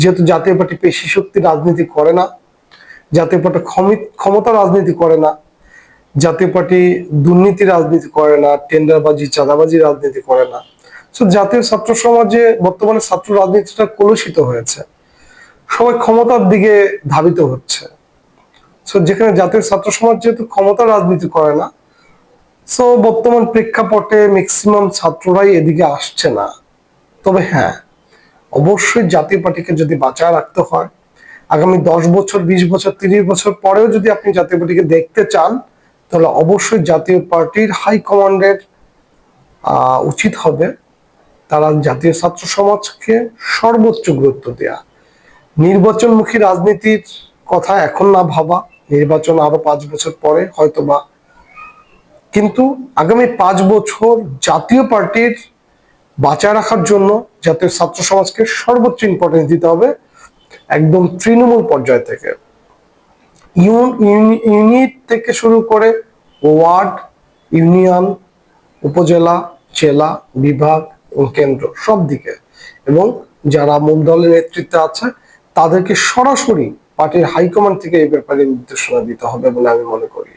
যেহেতু জাতীয় পার্টি পেশি শক্তি রাজনীতি করে না, জাতীয় পার্টি ক্ষমতা রাজনীতি করে না, জাতীয় পার্টি দুর্নীতি রাজনীতি করে না, টেন্ডারবাজি চাঁদাবাজি রাজনীতি করে না। তো জাতীয় ছাত্র সমাজে বর্তমানে ছাত্র রাজনীতিটা কলুষিত হয়েছে, সবাই ক্ষমতার দিকে ধাবিত হচ্ছে। যেখানে জাতীয় ছাত্র সমাজ যেহেতু ক্ষমতা রাজনীতি করে না, সো বর্তমান প্রেক্ষাপটে ম্যাক্সিমাম ছাত্ররাই এদিকে আসছে না। তবে হ্যাঁ, অবশ্যই জাতীয় পার্টিকে যদি বাঁচায় রাখতে হয়, আগামী 10 বছর, 20 বছর, 30 বছর পরেও যদি আপনি জাতীয় পার্টিকে দেখতে চান, তাহলে অবশ্যই জাতীয় পার্টির হাইকমান্ডের উচিত হবে তারা জাতীয় ছাত্র সমাজকে সর্বোচ্চ গুরুত্ব দেয়া। নির্বাচনমুখী রাজনীতির কথা এখন না ভাবা, নির্বাচন আরো 5 বছর পরে হয়তোবা, কিন্তু আগামী 5 বছর জাতীয় পার্টির বাঁচায় রাখার জন্য জাতীয় ছাত্র সমাজকে সর্বোচ্চ ইম্পর্টেন্স দিতে হবে, একদম তৃণমূল পর্যায় থেকে, ইউনিট থেকে শুরু করে ওয়ার্ড, ইউনিয়ন, উপজেলা, জেলা, বিভাগ এবং কেন্দ্র, সব দিকে। এবং যারা মূল দলের নেতৃত্বে আছে তাদেরকে সরাসরি পার্টির হাইকমান্ড থেকে এই ব্যাপারে নির্দেশনা দিতে হবে বলে আমি মনে করি।